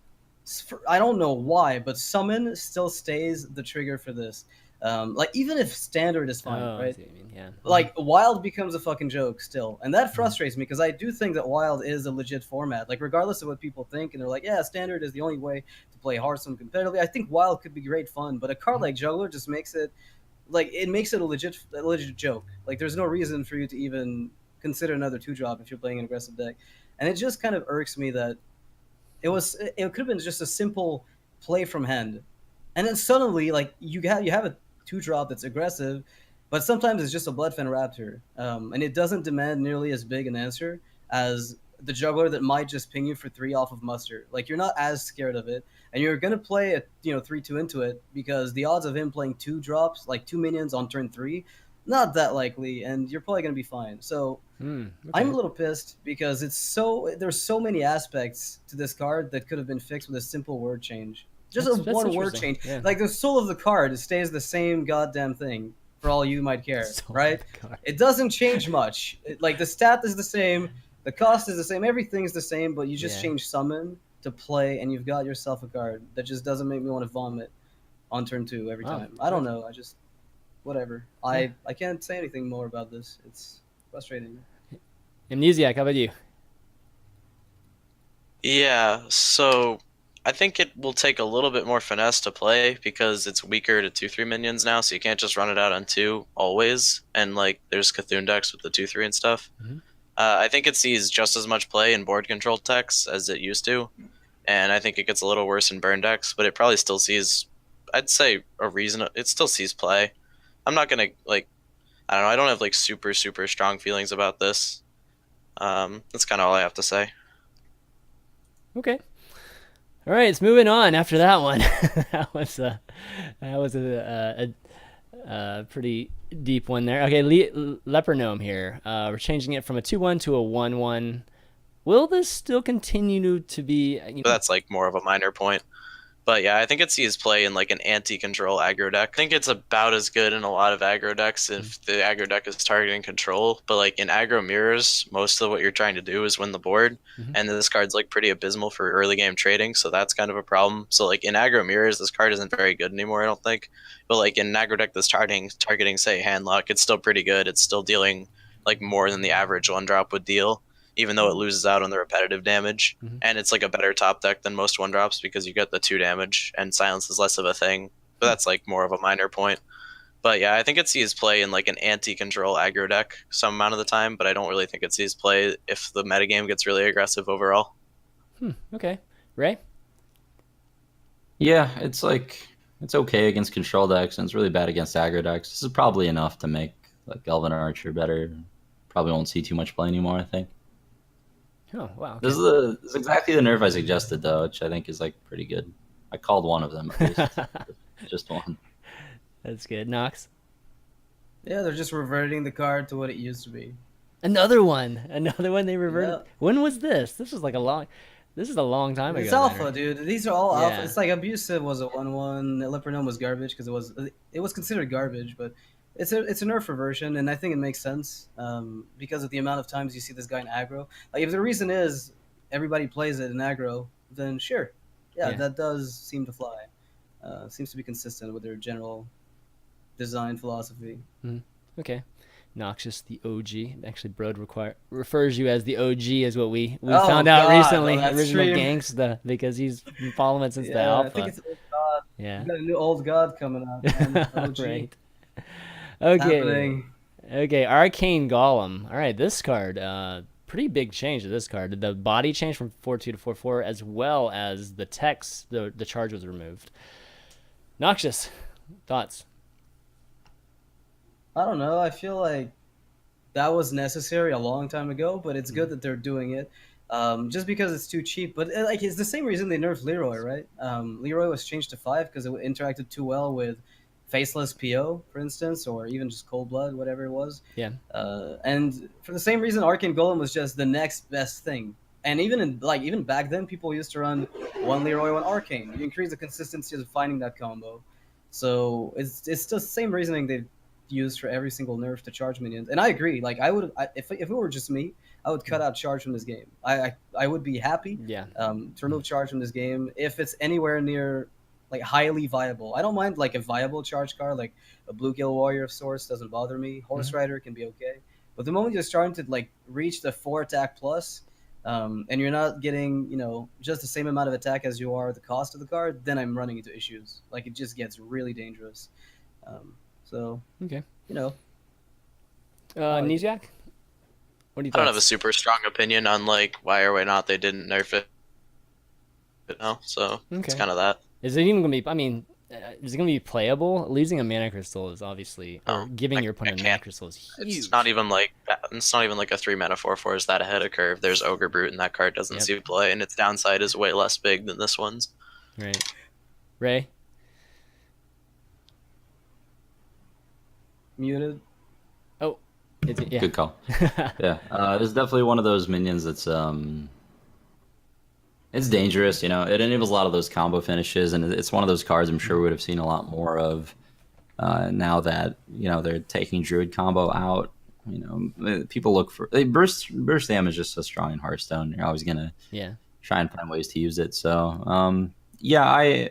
I don't know why, but summon still stays the trigger for this. Like, even if standard is fine, Oh, I right? see what you mean, yeah. Like, wild becomes a fucking joke still, and that frustrates me because I do think that wild is a legit format. Like, regardless of what people think, and they're like, yeah, standard is the only way to play Hearthstone competitively. I think wild could be great fun, but a card like juggler just makes it like, it makes it a legit joke. Like, there's no reason for you to even consider another 2-drop if you're playing an aggressive deck, and it just kind of irks me that it could have been just a simple play from hand, and then suddenly, like, you have a 2-drop that's aggressive, but sometimes it's just a Bloodfen Raptor, and it doesn't demand nearly as big an answer as the juggler that might just ping you for 3 off of muster. Like, you're not as scared of it, and you're gonna play a 3/2 into it because the odds of him playing 2-drops, like 2 minions on turn 3, not that likely, and you're probably gonna be fine. So Okay. I'm a little pissed because there's so many aspects to this card that could have been fixed with a simple word change. Just That's one word interesting, change. yeah. Like, the soul of the card stays the same goddamn thing for all you might care, Soul of right? the card. It doesn't change much. Like, the stat is the same, the cost is the same, everything's the same, but you just Yeah. change summon to play, and you've got yourself a card that just doesn't make me want to vomit on turn 2 every Wow. time. I don't know. I just, whatever. I can't say anything more about this. It's frustrating. Amnesiac, how about you? Yeah, so I think it will take a little bit more finesse to play because it's weaker to 2/3 minions now, so you can't just run it out on 2 always. And like, there's Cthulhu decks with the 2/3 and stuff. I think it sees just as much play in board control decks as it used to, and I think it gets a little worse in burn decks, but it probably still sees, I'd say, a reason. It still sees play. I'm not gonna, like, I don't know. I don't have like super strong feelings about this. That's kind of all I have to say. Okay. All right, it's moving on after that one. that was a pretty deep one there. Okay, Leper Gnome here. We're changing it from a 2/1 to a 1/1. Will this still continue to be? But that's like more of a minor point. But yeah, I think it sees play in like an anti-control aggro deck. I think it's about as good in a lot of aggro decks if the aggro deck is targeting control. But like in aggro mirrors, most of what you're trying to do is win the board. And this card's like pretty abysmal for early game trading, so that's kind of a problem. So like in aggro mirrors, this card isn't very good anymore, I don't think. But like in an aggro deck that's targeting say Handlock, it's still pretty good. It's still dealing like more than the average 1-drop would deal, even though it loses out on the repetitive damage. And it's like a better top deck than most 1-drops because you get the 2 damage and silence is less of a thing. but that's like more of a minor point. But yeah, I think it sees play in like an anti-control aggro deck some amount of the time, but I don't really think it sees play if the metagame gets really aggressive overall. Okay. Ray? Yeah, it's like it's okay against control decks, and it's really bad against aggro decks. This is probably enough to make like Elven Archer better. Probably won't see too much play anymore, I think. Oh, wow. Okay. This is exactly the nerf I suggested, though, which I think is like pretty good. I called one of them at least, just one. That's good. Nox? Yeah, they're just reverting the card to what it used to be. Another one. Another one they reverted. Yeah. When was this? This is a long time ago. It's then, alpha, right? dude. These are all Yeah. alpha. It's like abusive was a 1/1. Leopardome was garbage because it was considered garbage, but it's a nerf reversion, and I think it makes sense because of the amount of times you see this guy in aggro. Like if the reason is everybody plays it in aggro, then sure, yeah. That does seem to fly. Seems to be consistent with their general design philosophy. Okay. Noxious, the OG. Actually, Brode refers you as the OG, is what we Oh, found out God. recently. Oh, that's Original true. gangsta, because he's been following it since the Yeah, alpha. I think it's old god. Yeah. We got a new old god coming out. Man. OG. Right. Okay. Happening. Okay. Arcane Golem. All right. This card. Pretty big change to this card. The body changed from 4/2 to 4/4, as well as the text. The charge was removed. Noxious. Thoughts? I don't know. I feel like that was necessary a long time ago, but it's good that they're doing it. Just because it's too cheap, but like it's the same reason they nerfed Leroy, right? Leroy was changed to 5 because it interacted too well with Faceless PO, for instance, or even just Cold Blood, whatever it was. Yeah. And for the same reason, Arcane Golem was just the next best thing. And even back then, people used to run one Leroy, one Arcane. You increase the consistency of finding that combo. So it's just the same reasoning they've used for every single nerf to charge minions. And I agree. Like if it were just me, I would cut out charge from this game. I would be happy. Yeah. To remove charge from this game if it's anywhere near like highly viable. I don't mind like a viable charge card, like a Bluegill Warrior of sorts doesn't bother me. Horse Rider can be okay. But the moment you're starting to like reach the 4 attack plus, and you're not getting just the same amount of attack as you are the cost of the card, then I'm running into issues. Like it just gets really dangerous. So Okay. I like Amnesiac? What do you think? I don't have a super strong opinion on like why or why not they didn't nerf it. So it's Okay. kind of that. Is it even going to be, I mean, is it going to be playable? Losing a mana crystal is obviously, or giving your opponent a mana crystal is huge. It's not even like a 3 mana 4/4 is that ahead of curve. There's Ogre Brute and that card doesn't see play, and its downside is way less big than this one's. Right. Ray? muted. Oh, yeah. Good call. Yeah, it's definitely one of those minions that's it's dangerous. It enables a lot of those combo finishes, and it's one of those cards I'm sure we would have seen a lot more of now that they're taking Druid combo out. People look for burst damage is just so strong in Hearthstone. You're always gonna try and find ways to use it. So yeah,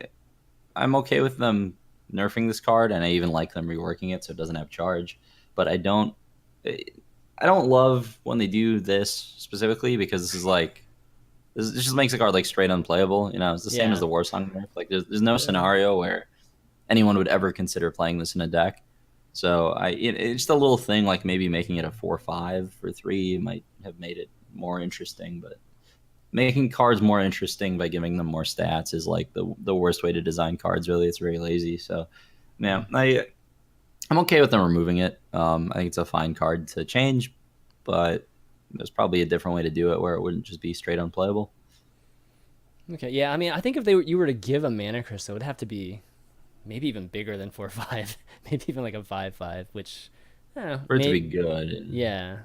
I'm okay with them nerfing this card, and I even like them reworking it so it doesn't have charge. But I don't love when they do this specifically, because this just makes the card like straight unplayable. It's the same as the Warsong nerf. Like there's no scenario where anyone would ever consider playing this in a deck. So it's just a little thing, like maybe making it a 4/5 for 3 might have made it more interesting, but making cards more interesting by giving them more stats is like the worst way to design cards. Really, it's very lazy. So, yeah, I'm okay with them removing it. I think it's a fine card to change, but there's probably a different way to do it where it wouldn't just be straight unplayable. Okay, yeah. I mean, I think if you were to give a mana crystal, it would have to be maybe even bigger than 4/5, maybe even like a 5/5, which for it to be good. Yeah.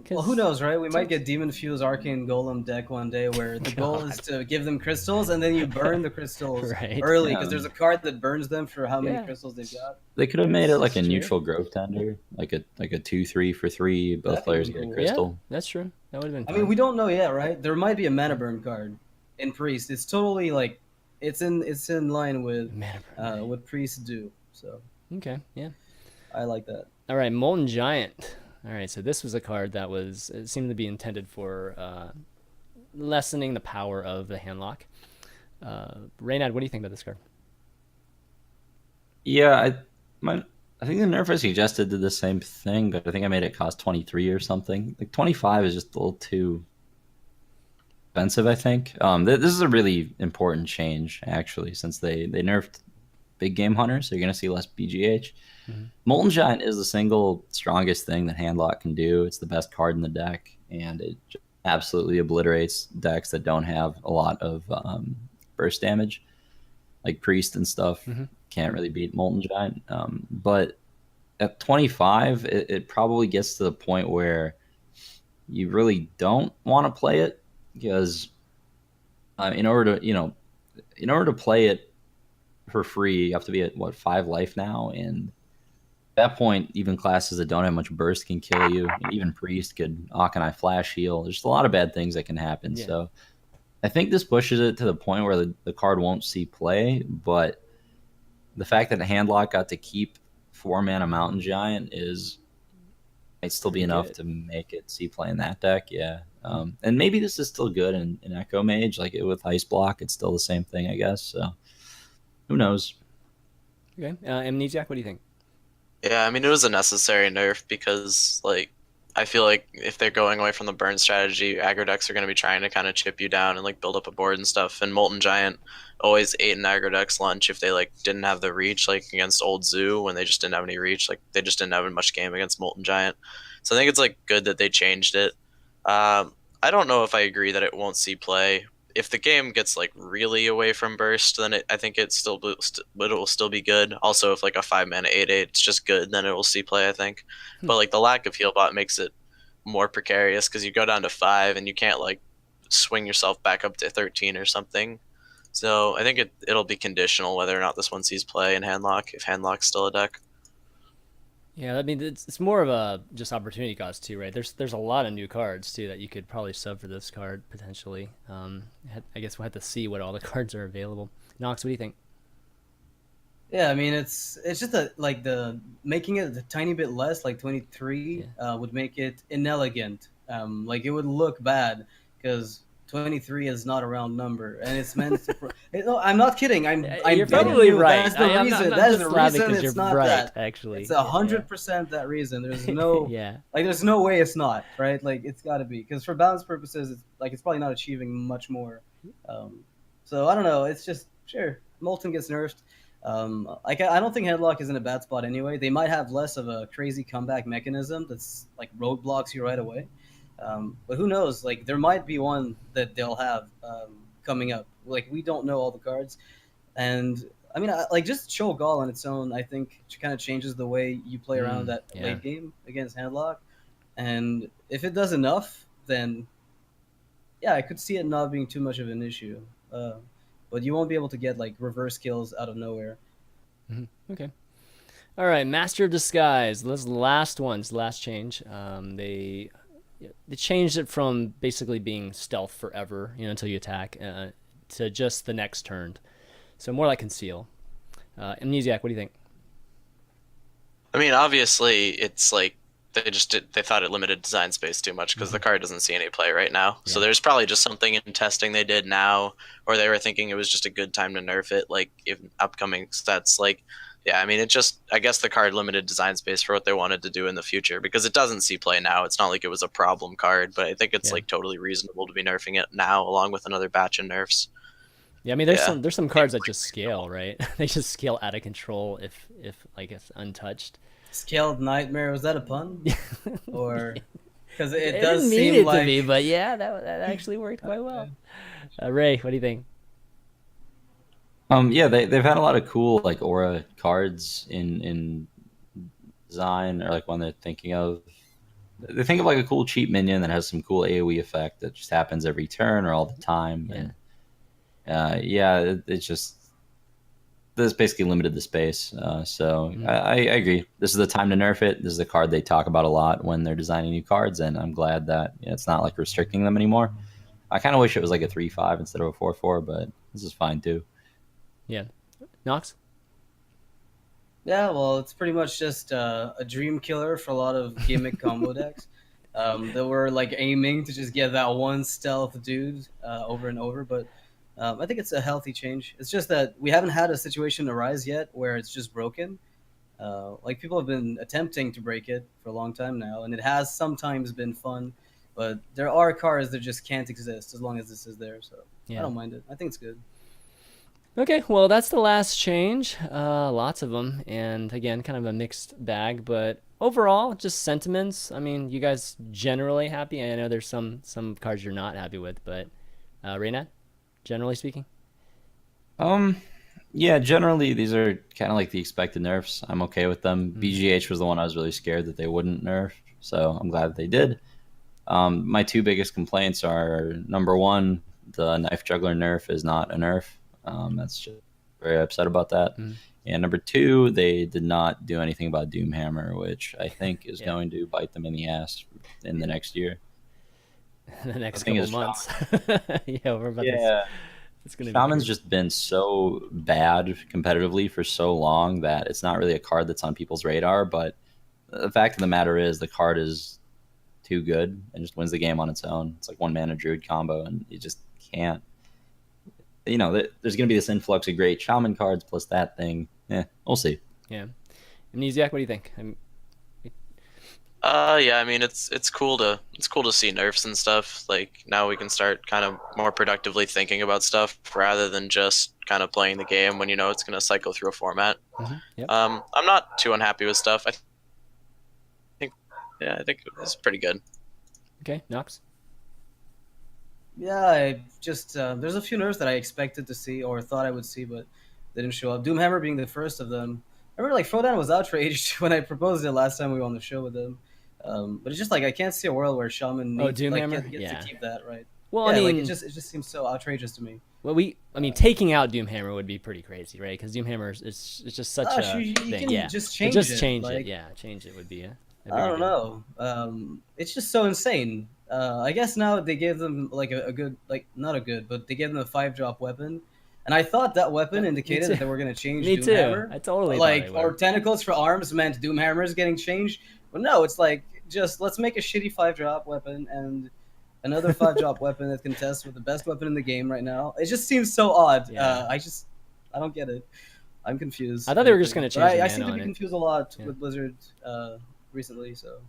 Well, who knows, right? We might get Demon Fuse Arcane Golem deck one day where the goal is to give them crystals and then you burn the crystals early because there's a card that burns them for how many crystals they've got. They could have made it like a neutral Grove Tender, like a 2/3 for 3. Both players get a crystal. Yeah, that's true. That would have been fun. I mean, we don't know yet, right? There might be a mana burn card in Priest. It's totally like it's in line with what priests do. So okay, yeah, I like that. All right, Molten Giant. All right, so this was a card that it seemed to be intended for lessening the power of the handlock. Reynad, what do you think about this card? Yeah, I think the nerf I suggested did the same thing, but I think I made it cost 23 or something. Like 25 is just a little too expensive, I think. This is a really important change actually, since they nerfed big game hunters, so you're gonna see less BGH. Mm-hmm. Molten Giant is the single strongest thing that Handlock can do. It's the best card in the deck, and it just absolutely obliterates decks that don't have a lot of burst damage, like Priest and stuff. Mm-hmm. Can't really beat Molten Giant. But at 25, it probably gets to the point where you really don't want to play it because in order to play it for free, you have to be at what 5 life now, and at that point, even classes that don't have much burst can kill you. And even Priest could Akanai flash heal. There's a lot of bad things that can happen. Yeah. So I think this pushes it to the point where the card won't see play, but the fact that the Handlock got to keep 4-mana Mountain Giant might still be Pretty enough good. to make it see play in that deck. Yeah. And maybe this is still good in Echo Mage, like with Ice Block, it's still the same thing, I guess. So who knows? Okay. Amnesiac, what do you think? Yeah, I mean, it was a necessary nerf because, like, I feel like if they're going away from the burn strategy, aggro decks are going to be trying to kind of chip you down and, like, build up a board and stuff. And Molten Giant always ate an aggro deck's lunch if they, like, didn't have the reach, like, against Old Zoo when they just didn't have any reach. Like, they just didn't have much game against Molten Giant. So I think it's, like, good that they changed it. I don't know if I agree that it won't see play. If the game gets like really away from burst, then I think but it will still be good. Also, if like a 5-mana 8/8, it's just good, then it will see play. I think, but like the lack of heal bot makes it more precarious because you go down to 5 and you can't like swing yourself back up to 13 or something. So I think it'll be conditional whether or not this one sees play in Handlock if Handlock's still a deck. Yeah, I mean it's more of a just opportunity cost too, right? There's a lot of new cards too that you could probably sub for this card potentially. I guess we'll have to see what all the cards are available. Nox, what do you think? Yeah, I mean it's just like the making it a tiny bit less, like 23, would make it inelegant. Like it would look bad because 23 is not a round number, and it's meant to. No, I'm not kidding. I'm You're betting probably you right. That's the I'm reason. not That's just the laughing reason. 'cause It's you're not right, that. actually. It's 100% that reason. There's no Yeah. like. There's no way it's not right. Like it's got to be because for balance purposes, it's probably not achieving much more. So I don't know. It's just sure Molten gets nerfed. Like I don't think Headlock is in a bad spot anyway. They might have less of a crazy comeback mechanism that's like roadblocks you right away. But who knows? Like there might be one that they'll have coming up. Like we don't know all the cards, and I mean, like just Cho'Gall on its own, I think kind of changes the way you play around that yeah. late game against Handlock. And if it does enough, then yeah, I could see it not being too much of an issue. But you won't be able to get like reverse kills out of nowhere. Okay. All right, Master of Disguise. This is the last one. It's the last change. They changed it from basically being stealth forever, until you attack, to just the next turn. So more like conceal. Amnesiac, what do you think? I mean, obviously, it's like they thought it limited design space too much because the card doesn't see any play right now. Yeah. So there's probably just something in testing they did now, or they were thinking it was just a good time to nerf it, like if upcoming sets. Like, yeah, I mean, I guess the card limited design space for what they wanted to do in the future because it doesn't see play now. It's not like it was a problem card, but I think it's like totally reasonable to be nerfing it now along with another batch of nerfs. Yeah, I mean, there's some cards that just scale, right? They just scale out of control if like it's untouched. Scaled Nightmare, was that a pun? Or because it I does didn't mean seem it like to be, but yeah, that actually worked quite well. Ray, what do you think? Yeah, they've had a lot of cool like aura cards in design, or like when they're thinking of. They think of like a cool cheap minion that has some cool AoE effect that just happens every turn or all the time. Yeah. And it's just this basically limited the space. So I agree. This is the time to nerf it. This is the card they talk about a lot when they're designing new cards, and I'm glad that it's not like restricting them anymore. I kind of wish it was like a 3/5 instead of a 4/4, but this is fine too. Yeah. Nox? Yeah, well, it's pretty much just a dream killer for a lot of gimmick combo decks that were like aiming to just get that one stealth dude over and over. But I think it's a healthy change. It's just that we haven't had a situation arise yet where it's just broken. Like people have been attempting to break it for a long time now, and it has sometimes been fun. But there are cards that just can't exist as long as this is there. So I Yeah. don't mind it. I think it's good. Okay, well, that's the last change. Lots of them, and again, kind of a mixed bag. But overall, just sentiments. I mean, you guys generally happy? I know there's some cards you're not happy with, but Reynad, generally speaking. Um, yeah, generally these are kind of like the expected nerfs. I'm okay with them. BGH was the one I was really scared that they wouldn't nerf, so I'm glad that they did. My two biggest complaints are number one, the knife juggler nerf is not a nerf. That's just very upset about that. And number two, they did not do anything about Doomhammer, which I think is Yeah. going to bite them in the ass in the next year. The next thing couple is months. Yeah, we're about to. Yeah. It's gonna be Shaman's crazy. just been so bad competitively for so long that it's not really a card that's on people's radar. But the fact of the matter is, the card is too good and just wins the game on its own. It's like one mana druid combo, and you just can't. You know, there's going to be this influx of great shaman cards plus that thing. We'll see. Yeah. Amnesiac, what do you think? Yeah, I mean it's cool to see nerfs and stuff. Like now we can start kind of more productively thinking about stuff rather than just kind of playing the game when you know it's going to cycle through a format. Yep. I'm not too unhappy with stuff. I think it's pretty good. Okay, Nox. Yeah, I just there's a few nerfs that I expected to see or thought I would see, but they didn't show up. Doomhammer being the first of them. I remember like Frodan was outraged when I proposed it last time we were on the show with him. But it's just like I can't see a world where Shaman Oh, needs, like, Doomhammer? gets Yeah. to keep that, right? Well, Yeah, I like mean, it just seems so outrageous to me. well, I mean, taking out Doomhammer would be pretty crazy, right? Because Doomhammer is it's just such a You thing. can Yeah, just But change just it. change it. Like, Yeah, change it would be a I very don't good- know. It's just so insane. I guess now they gave them like a good, like not a good, but they gave them a 5-drop weapon, and I thought that weapon Me indicated too. that they were going to change Me too. Doomhammer. I totally Like, thought it or would. tentacles for arms meant Doomhammer is getting changed. But no, it's like just let's make a shitty 5-drop weapon and another 5-drop weapon that can test with the best weapon in the game right now. It just seems so odd. Yeah. I don't get it. I'm confused. I thought they were just gonna But change the I mana seem to on be it. confused a lot Yeah. with Blizzard recently. So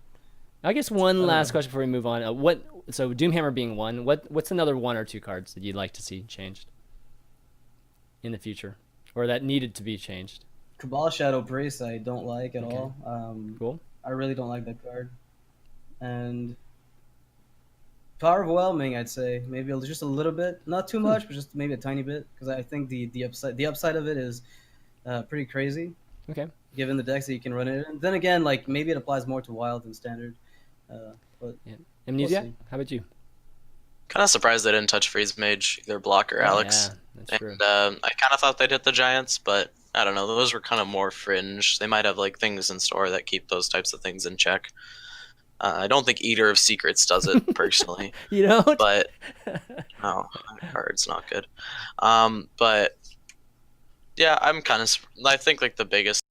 I guess one don't last know. question before we move on. So Doomhammer being one, what's another one or two cards that you'd like to see changed in the future, or that needed to be changed? Cabal Shadow Priest, I don't like at Okay. all. Cool. I really don't like that card. And Power Overwhelming, I'd say maybe just a little bit, not too much, but just maybe a tiny bit, because I think the upside of it is pretty crazy, Okay. given the decks that you can run it in. Then again, like maybe it applies more to Wild than Standard. But Amnesia, see. how about you? Kind of surprised they didn't touch Freeze Mage, either Block or Oh, Alex. yeah, that's true. And I kind of thought they'd hit the Giants, but I don't know. Those were kind of more fringe. They might have like things in store that keep those types of things in check. I don't think Eater of Secrets does it personally, You don't? but no, that card's not good. But yeah, I think like the biggest